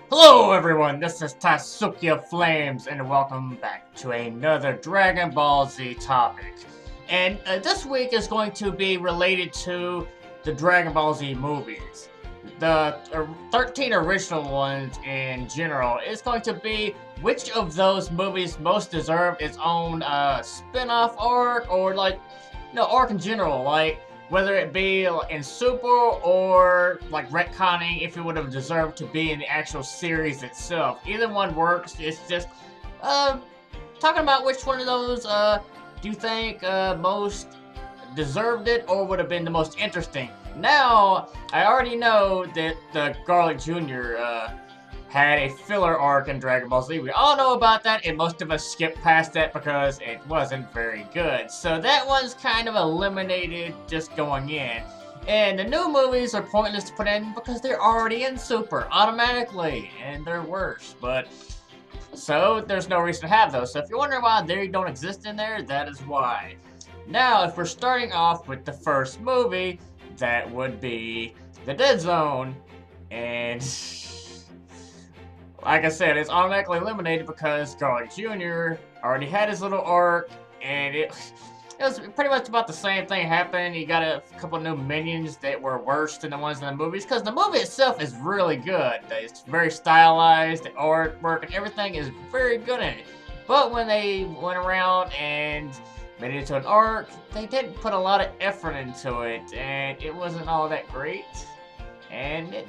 Hello everyone, this is Tatsuki Flames, and welcome back to another Dragon Ball Z topic. And this week is going to be related to the Dragon Ball Z movies. The 13 original ones in general is going to be which of those movies most deserve its own spin-off arc, or arc in general, like whether it be in Super or like retconning if it would have deserved to be in the actual series itself. Either one works. It's just uh, talking about which one of those do you think most deserved it or would have been the most interesting. Now, I already know that the Garlic Jr. Had a filler arc in Dragon Ball Z. We all know about that, and most of us skipped past that because it wasn't very good. So that one's kind of eliminated just going in. And the new movies are pointless to put in because they're already in Super automatically, and they're worse. But so there's no reason to have those. So if you're wondering why they don't exist in there, that is why. Now, if we're starting off with the first movie, that would be The Dead Zone, and like I said, it's automatically eliminated because Garlic Jr. already had his little arc, and it was pretty much about the same thing happened. You got a couple new minions that were worse than the ones in the movies, because the movie itself is really good. It's very stylized, the artwork and everything is very good in it. But when they went around and made it into an arc, they didn't put a lot of effort into it, and it wasn't all that great. And it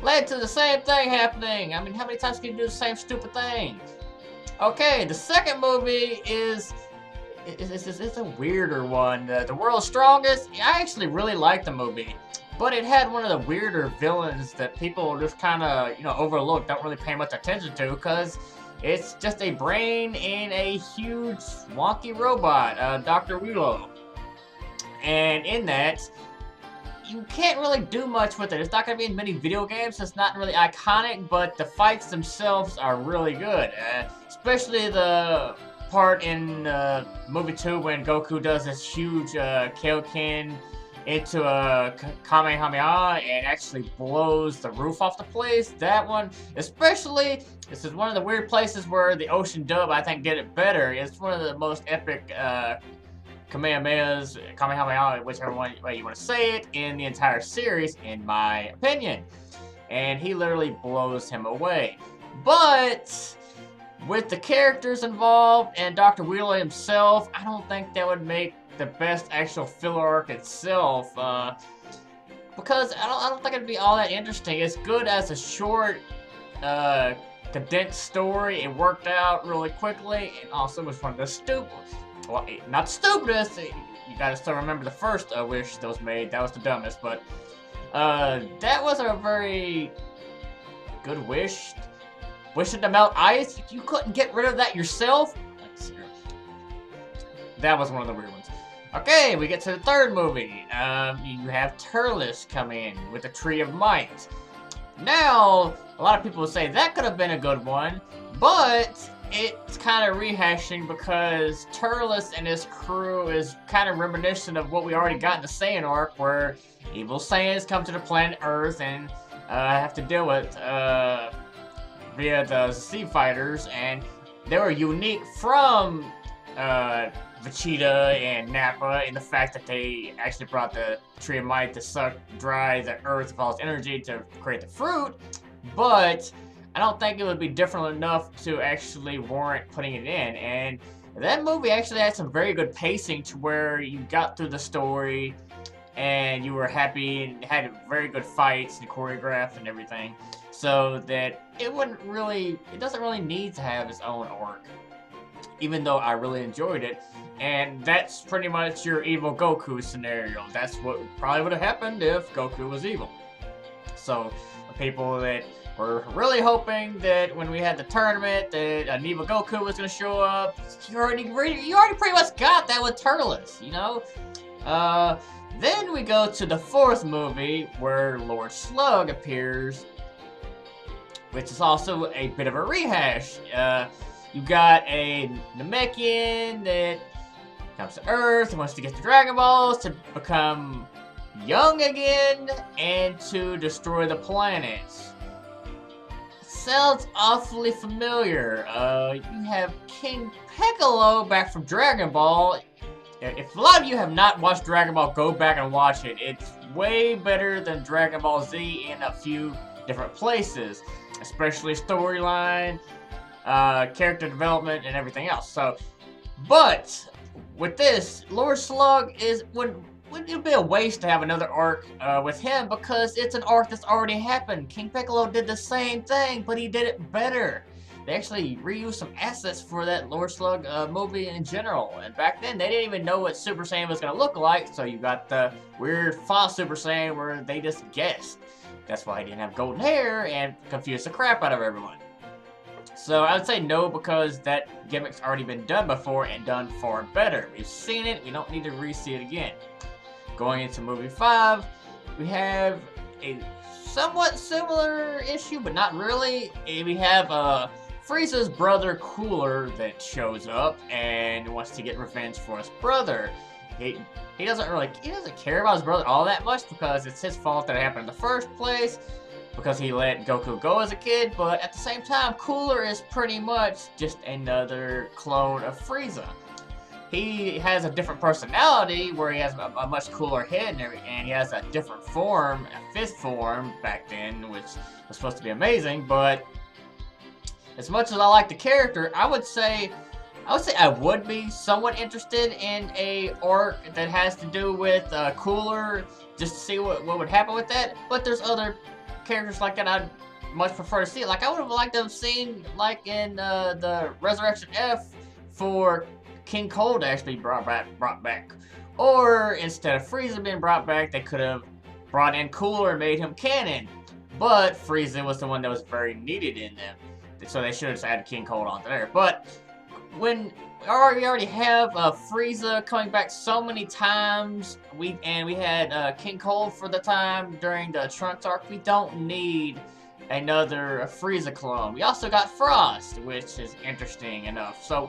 led to the same thing happening. I mean, how many times can you do the same stupid thing? Okay, the second movie is a weirder one. The World's Strongest. I actually really liked the movie, but it had one of the weirder villains that people just kind of overlook, don't really pay much attention to, because it's just a brain in a huge wonky robot, Dr. Willow. And in that, you can't really do much with it. It's not going to be in many video games. It's not really iconic, but the fights themselves are really good. Especially the part in movie 2 when Goku does this huge Kaioken into a Kamehameha and actually blows the roof off the place. That one, especially, this is one of the weird places where the Ocean dub, I think, did it better. It's one of the most epic Kamehameha, whichever way you want to say it, in the entire series, in my opinion. And he literally blows him away. But with the characters involved and Dr. Wheeler himself, I don't think that would make the best actual filler arc itself. Because I don't think it'd be all that interesting. It's good as a short, condensed story. It worked out really quickly, and also was one of the stupidest. Well, not the stupidest. You gotta still remember the first wish that was made. That was the dumbest, but that was a very good wish. Wishing to melt ice. If you couldn't get rid of that yourself, that was one of the weird ones. Okay, we get to the third movie. You have Turles come in with the Tree of Might. Now, a lot of people say that could have been a good one, but it's kind of rehashing because Turles and his crew is kind of reminiscent of what we already got in the Saiyan arc, where evil Saiyans come to the planet Earth and have to deal with via the Z Fighters, and they were unique from Vegeta and Nappa in the fact that they actually brought the Tree of Might to suck dry the Earth of all its energy to create the fruit, but I don't think it would be different enough to actually warrant putting it in. And that movie actually had some very good pacing to where you got through the story and you were happy and had very good fights and choreographed and everything. So that it doesn't really need to have its own arc. Even though I really enjoyed it. And that's pretty much your evil Goku scenario. That's what probably would have happened if Goku was evil. So the people that we're really hoping that when we had the tournament that an evil Goku was going to show up. You already pretty much got that with Turles, Then we go to the fourth movie where Lord Slug appears, which is also a bit of a rehash. You got a Namekian that comes to Earth and wants to get the Dragon Balls to become young again and to destroy the planet. sounds awfully familiar. You have King Piccolo back from Dragon Ball. If a lot of you have not watched Dragon Ball, go back and watch it. It's way better than Dragon Ball Z in a few different places, especially storyline, character development, and everything else. So, but with this, Lord Slug would it be a waste to have another arc with him, because it's an arc that's already happened. King Piccolo did the same thing, but he did it better. They actually reused some assets for that Lord Slug movie in general. And back then, they didn't even know what Super Saiyan was going to look like, so you got the weird false Super Saiyan where they just guessed. That's why he didn't have golden hair and confused the crap out of everyone. So I would say no, because that gimmick's already been done before and done far better. We've seen it, we don't need to re-see it again. Going into movie 5, we have a somewhat similar issue, but not really. We have Frieza's brother Cooler that shows up and wants to get revenge for his brother. He doesn't care about his brother all that much, because it's his fault that it happened in the first place, because he let Goku go as a kid. But at the same time, Cooler is pretty much just another clone of Frieza. He has a different personality, where he has a much cooler head and he has a different form, a fifth form back then, which was supposed to be amazing. But as much as I like the character, I would say I would be somewhat interested in a arc that has to do with Cooler, just to see what would happen with that. But there's other characters like that I'd much prefer to see. Like, I would have liked to have seen, like in the Resurrection F, for King Cold actually brought back. Or instead of Frieza being brought back, they could have brought in Cooler and made him canon. But Frieza was the one that was very needed in them, so they should have just added King Cold onto there. But when we already have Frieza coming back so many times, we had King Cold for the time during the Trunks arc, we don't need another Frieza clone. We also got Frost, which is interesting enough. So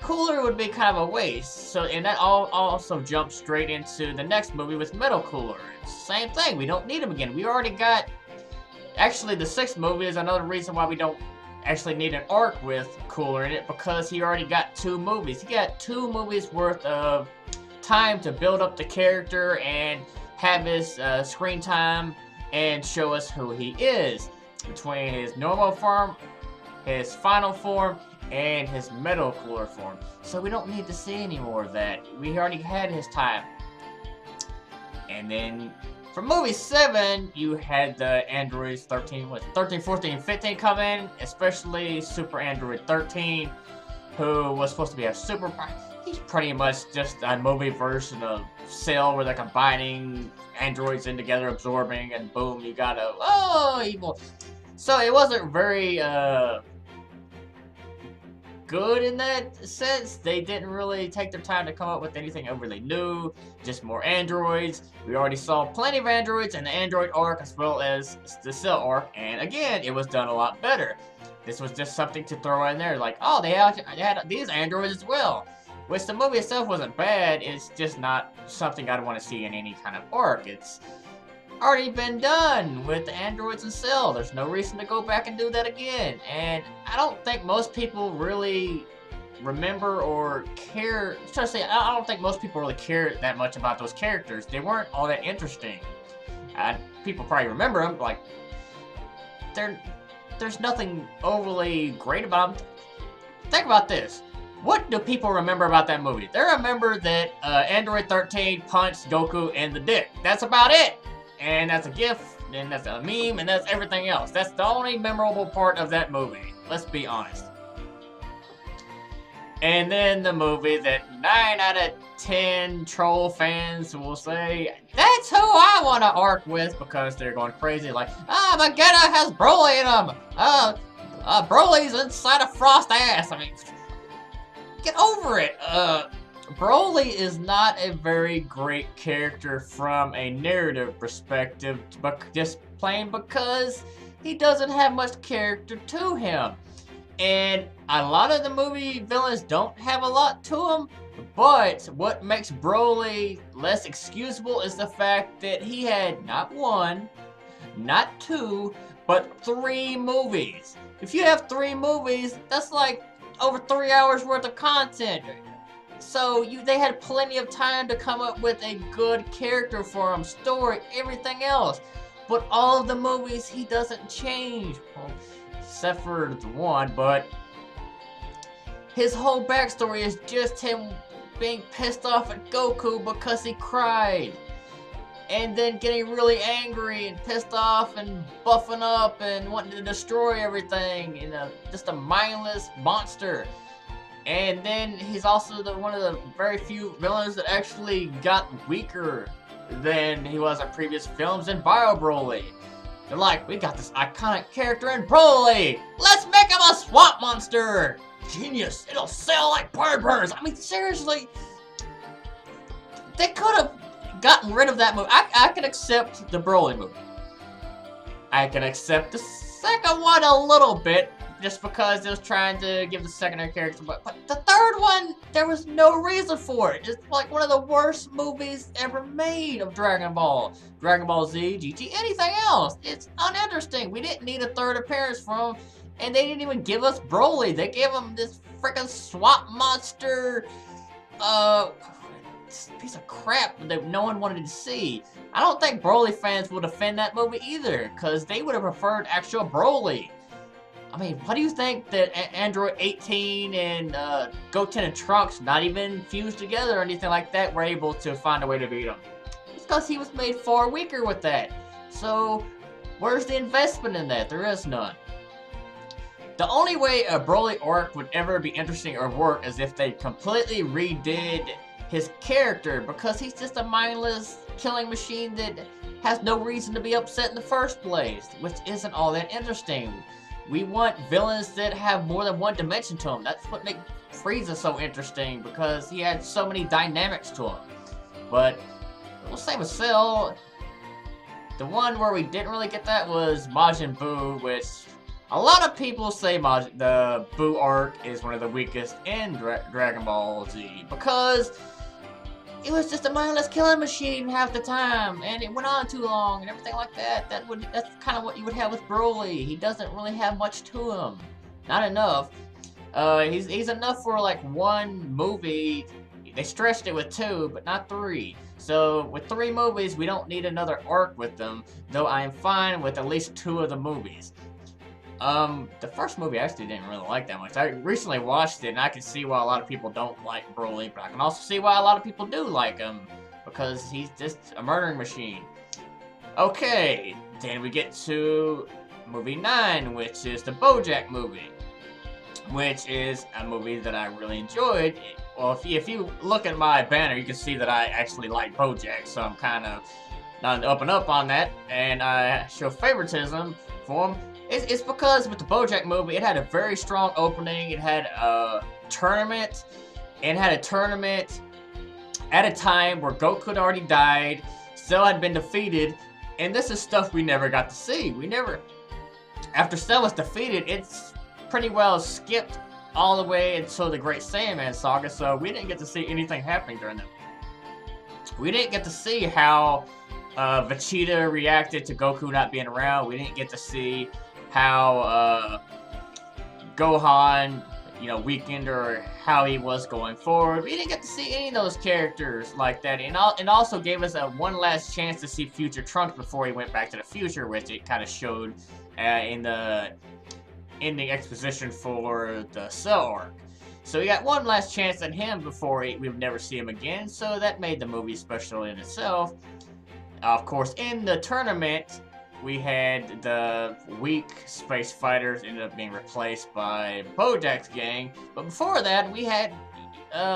Cooler would be kind of a waste. So, and that also jumps straight into the next movie with Metal Cooler. Same thing, we don't need him again. We already got, actually the 6th movie is another reason why we don't actually need an arc with Cooler in it, because he already got 2 movies. He got 2 movies worth of time to build up the character and have his screen time and show us who he is. Between his normal form, his final form, and his Metal Cooler form. So we don't need to see any more of that. We already had his time. And then for movie 7, you had the androids 13, 14, 15 come in, especially Super Android 13, who was supposed to be a super. He's pretty much just a movie version of Cell, where they're combining androids in together, absorbing, and boom, you got evil. So it wasn't very good in that sense. They didn't really take their time to come up with anything overly new, just more androids. We already saw plenty of androids in the android arc as well as the Cell arc, and again, it was done a lot better. This was just something to throw in there, like, oh, they had these androids as well. Which the movie itself wasn't bad, it's just not something I'd want to see in any kind of arc. It's already been done with the androids and Cell. There's no reason to go back and do that again. And I don't think most people really remember or care. I don't think most people really care that much about those characters. They weren't all that interesting. People probably remember them, like, there's nothing overly great about them. Think about this. What do people remember about that movie? They remember that Android 13 punched Goku in the dick. That's about it. And that's a gif, and that's a meme, and that's everything else. That's the only memorable part of that movie. Let's be honest. And then the movie that 9 out of 10 troll fans will say, that's who I want to arc with, because they're going crazy like, Vegeta has Broly in him! Broly's inside of Frost ass! I mean, get over it! Broly is not a very great character from a narrative perspective, but just plain because he doesn't have much character to him. And a lot of the movie villains don't have a lot to them, but what makes Broly less excusable is the fact that he had not 1, not 2, But 3 movies. If you have 3 movies, that's like over 3 hours worth of content. So they had plenty of time to come up with a good character for him, story, everything else. But all of the movies, he doesn't change. Well, except for the one, but his whole backstory is just him being pissed off at Goku because he cried. And then getting really angry and pissed off and buffing up and wanting to destroy everything. Just a mindless monster. And then he's also one of the very few villains that actually got weaker than he was in previous films in Bio Broly. They're like, we got this iconic character in Broly! Let's make him a swamp monster! Genius! It'll sell like bird burgers! I mean, seriously, they could have gotten rid of that movie. I can accept the Broly movie. I can accept the second one a little bit, just because it was trying to give the secondary character, but the third one, there was no reason for it. It's like one of the worst movies ever made of Dragon Ball. Dragon Ball Z, GT, anything else. It's uninteresting. We didn't need a third appearance from him, and they didn't even give us Broly. They gave him this freaking swamp monster, piece of crap that no one wanted to see. I don't think Broly fans will defend that movie either, because they would have preferred actual Broly. I mean, what do you think that Android 18 and Goten and Trunks, not even fused together or anything like that, were able to find a way to beat him? It's because he was made far weaker with that. So, where's the investment in that? There is none. The only way a Broly arc would ever be interesting or work is if they completely redid his character, because he's just a mindless killing machine that has no reason to be upset in the first place, which isn't all that interesting. We want villains that have more than one dimension to them. That's what makes Frieza so interesting, because he had so many dynamics to him. But, well, same with Cell. The one where we didn't really get that was Majin Buu, which a lot of people say the Buu arc is one of the weakest in Dragon Ball Z, because it was just a mindless killing machine half the time, and it went on too long, and everything like that. That's kind of what you would have with Broly. He doesn't really have much to him. Not enough. He's enough for like 1 movie. They stretched it with 2, but not 3. So with 3 movies, we don't need another arc with them, though I am fine with at least 2 of the movies. The first movie I actually didn't really like that much. I recently watched it, and I can see why a lot of people don't like Broly, but I can also see why a lot of people do like him, because he's just a murdering machine. Okay, then we get to movie 9, which is the BoJack movie, which is a movie that I really enjoyed. Well, if you look at my banner, you can see that I actually like BoJack, so I'm kind of not up and up on that, and I show favoritism for him. It's because with the BoJack movie, it had a very strong opening. It had a tournament. It had a tournament at a time where Goku had already died, Cell had been defeated, and this is stuff we never got to see. After Cell was defeated, it's pretty well skipped all the way until the Great Saiyaman Saga, so we didn't get to see anything happening during that. We didn't get to see how Vegeta reacted to Goku not being around. We didn't get to see how Gohan, weakened, or how he was going forward. We didn't get to see any of those characters like that, and also gave us one last chance to see future Trunks before he went back to the future, which it kind of showed in the ending exposition for the Cell arc. So we got one last chance at him before we would never see him again, so that made the movie special in itself. Of course, in the tournament, we had the weak space fighters ended up being replaced by BoJack's gang. But before that, we had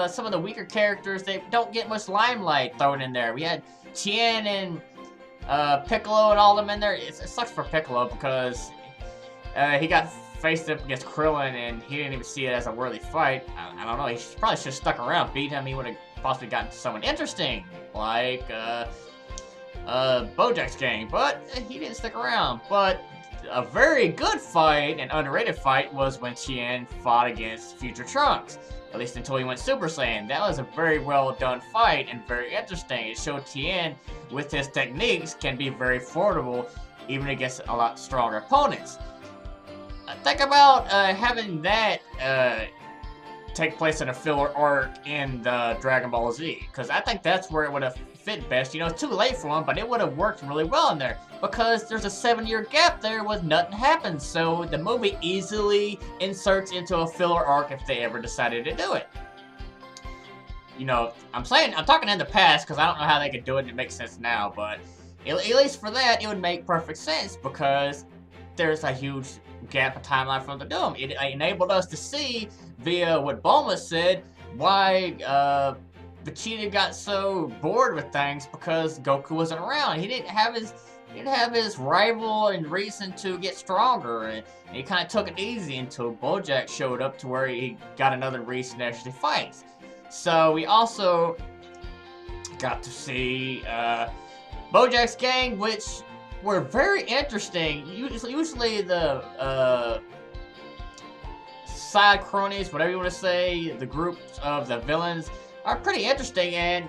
some of the weaker characters that don't get much limelight thrown in there. We had Tien and Piccolo and all of them in there. It sucks for Piccolo because he got faced up against Krillin and he didn't even see it as a worthy fight. I don't know. He probably should have stuck around, beat him. He would have possibly gotten someone interesting like BoJack's gang, but he didn't stick around. But a very good fight, an underrated fight, was when Tien fought against future Trunks, at least until he went Super Saiyan. That was a very well done fight and very interesting. It showed Tien, with his techniques, can be very formidable even against a lot stronger opponents. Think about having that take place in a filler arc in the Dragon Ball Z, because I think that's where it would have fit best. You know, it's too late for him, but it would have worked really well in there, because there's a 7-year gap there with nothing happens, so the movie easily inserts into a filler arc if they ever decided to do it. You know, I'm talking in the past because I don't know how they could do it and it makes sense now, but at least for that, it would make perfect sense because there's a huge gap of timeline for them to do them. It enabled us to see, via what Bulma said, why Vegeta got so bored with things because Goku wasn't around. He didn't have his rival and reason to get stronger, and he kind of took it easy until Bojack showed up to where he got another reason to actually fight. So we also got to see Bojack's gang, which were very interesting. Usually the side cronies, whatever you want to say, the groups of the villains are pretty interesting, and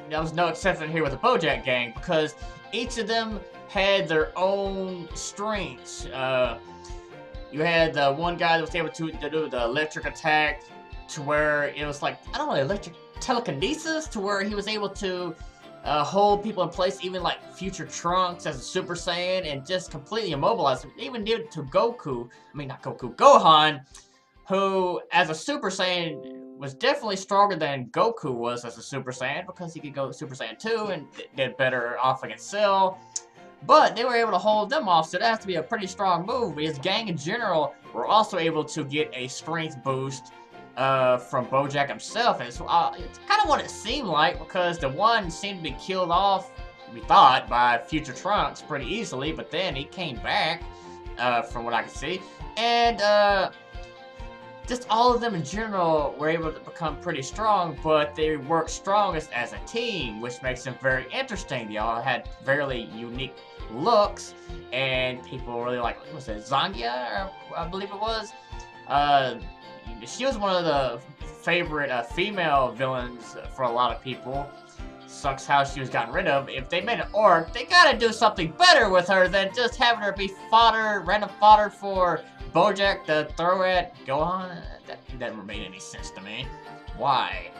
there was no exception here with the Bojack gang because each of them had their own strengths. You had the one guy that was able to do the electric attack, to where it was like, I don't know, electric telekinesis, to where he was able to hold people in place, even like future Trunks as a Super Saiyan, and just completely immobilize them. They even did it to Gohan, who as a Super Saiyan was definitely stronger than Goku was as a Super Saiyan, because he could go Super Saiyan 2 and did better off against Cell. But they were able to hold them off, so that has to be a pretty strong move. His gang in general were also able to get a strength boost from Bojack himself, and it's kind of what it seemed like, because the one seemed to be killed off, we thought, by future Trunks pretty easily, but then he came back, from what I could see, and just all of them in general were able to become pretty strong, but they worked strongest as a team, which makes them very interesting. They all had very unique looks, and people really like, what was it, Zangia, I believe it was? She was one of the favorite female villains for a lot of people. Sucks how she was gotten rid of. If they made an arc, they gotta do something better with her than just having her be random fodder for Bojack to throw at Gohan. That never made any sense to me. Why?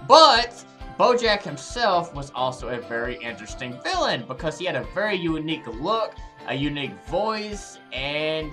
But Bojack himself was also a very interesting villain because he had a very unique look, a unique voice, and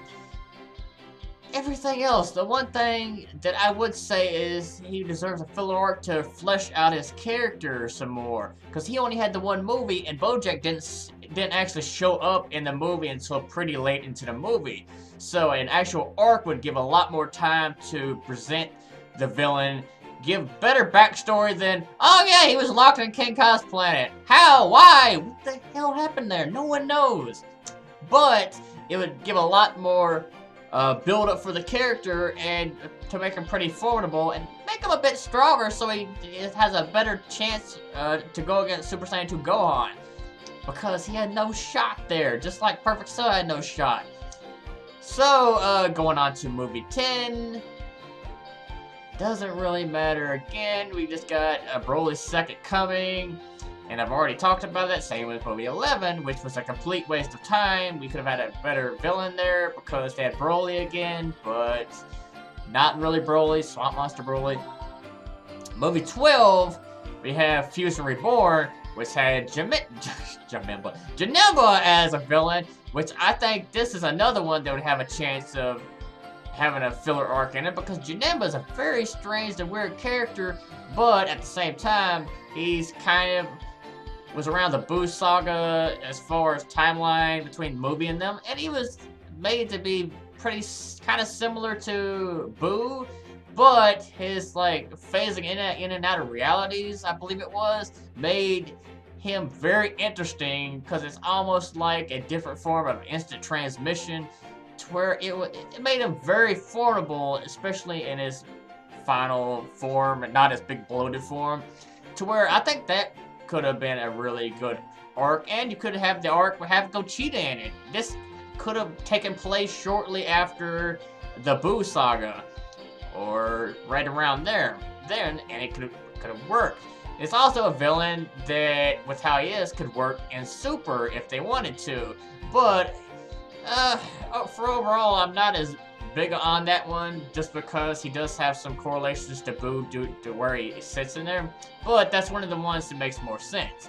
everything else. The one thing that I would say is he deserves a filler arc to flesh out his character some more, because he only had the one movie, and Bojack didn't actually show up in the movie until pretty late into the movie. So an actual arc would give a lot more time to present the villain, give better backstory than, oh yeah, he was locked in King Kai's planet. How? Why? What the hell happened there? No one knows. But it would give a lot more build up for the character, and to make him pretty formidable and make him a bit stronger, so he has a better chance to go against Super Saiyan 2 Gohan, because he had no shot there, just like Perfect Cell had no shot. So going on to movie 10, doesn't really matter. Again, we just got Broly's second coming, and I've already talked about that. Same with movie 11, which was a complete waste of time. We could have had a better villain there because they had Broly again, but not really Broly, Swamp Monster Broly. Movie 12, we have Fusion Reborn, which had Janemba as a villain, which I think this is another one that would have a chance of having a filler arc in it, because Janemba is a very strange and weird character, but at the same time, he's kind of was around the Buu saga as far as timeline between the movie and them, and he was made to be pretty kind of similar to Buu, but his like phasing in and out of realities, I believe it was, made him very interesting, because it's almost like a different form of instant transmission, to where it made him very formidable, especially in his final form, and not his big bloated form, to where I think that could have been a really good arc, and you could have the arc have Gogeta in it. This could have taken place shortly after the Buu saga, or right around there, and it could have worked. It's also a villain that, with how he is, could work in Super if they wanted to. But for overall, I'm not as big on that one, just because he does have some correlations to Boo due to where he sits in there. But that's one of the ones that makes more sense.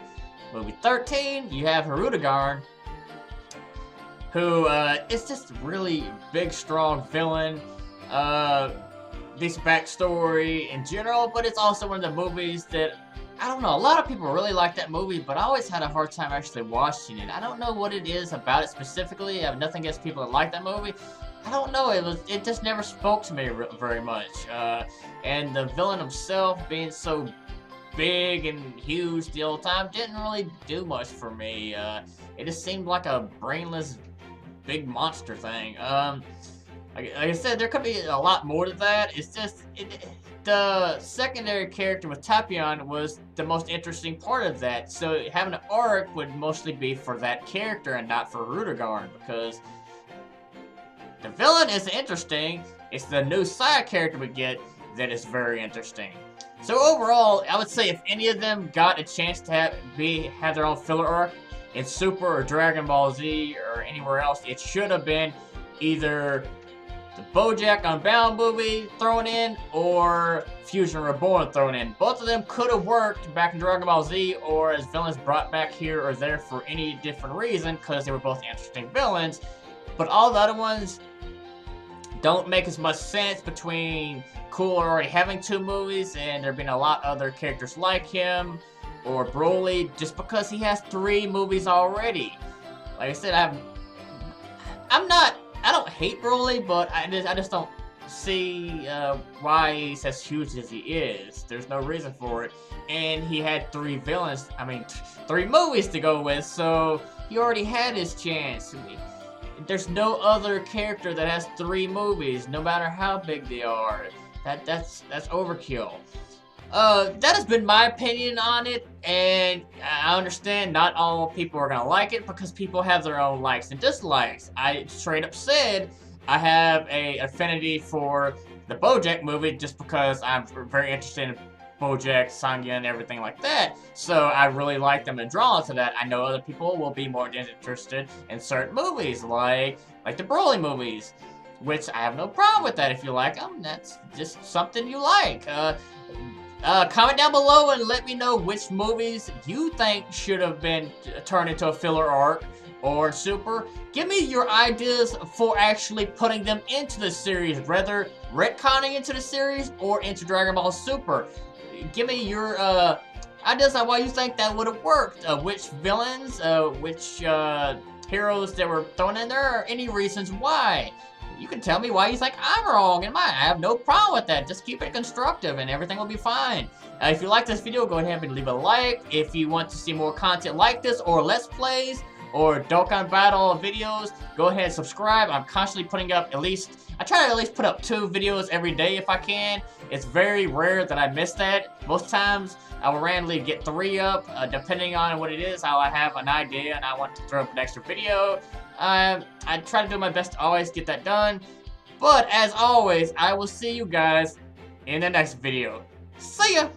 Movie 13, you have Hirudegarn, who is just a really big, strong villain. Decent backstory in general, but it's also one of the movies that, I don't know, a lot of people really like that movie, but I always had a hard time actually watching it. I don't know what it is about it specifically. I have nothing against people that like that movie. I don't know, it just never spoke to me very much. And the villain himself being so big and huge the whole time didn't really do much for me. It just seemed like a brainless big monster thing. Like I said, there could be a lot more to that. It's just, the secondary character with Tapion was the most interesting part of that. So having an arc would mostly be for that character and not for Hirudegarn, because the villain is interesting. It's the new side character we get that is very interesting. So overall, I would say if any of them got a chance to have their own filler arc in Super or Dragon Ball Z or anywhere else, it should have been either the BoJack Unbound movie thrown in, or Fusion Reborn thrown in. Both of them could have worked back in Dragon Ball Z, or as villains brought back here or there for any different reason, because they were both interesting villains. But all the other ones don't make as much sense between Cooler already having 2 movies and there being a lot of other characters like him, or Broly, just because he has 3 movies already. Like I said, I don't hate Broly, but I just don't see why he's as huge as he is. There's no reason for it. And he had 3 villains, 3 movies to go with, so he already had his chance. There's no other character that has 3 movies, no matter how big they are. That's overkill. That has been my opinion on it, and I understand not all people are gonna like it because people have their own likes and dislikes. I straight up said I have a affinity for the BoJack movie just because I'm very interested in BoJack, Saga, and everything like that. So I really like them and drawn to that. I know other people will be more interested in certain movies, like the Broly movies, which I have no problem with that. If you like them, that's just something you like. Comment down below and let me know which movies you think should have been turned into a filler arc or Super. Give me your ideas for actually putting them into the series, whether retconning into the series or into Dragon Ball Super. Give me your ideas on why you think that would have worked. Which villains, which heroes that were thrown in there, or any reasons why. You can tell me why you think I'm wrong, and I have no problem with that. Just keep it constructive, and everything will be fine. If you like this video, go ahead and leave a like. If you want to see more content like this, or Let's Plays, or Dokkan Battle videos, go ahead and subscribe. I'm constantly putting up I try to at least put up 2 videos every day if I can. It's very rare that I miss that. Most times, I will randomly get 3 up, depending on what it is. I'll have an idea, and I want to throw up an extra video. I try to do my best to always get that done. But as always, I will see you guys in the next video. See ya!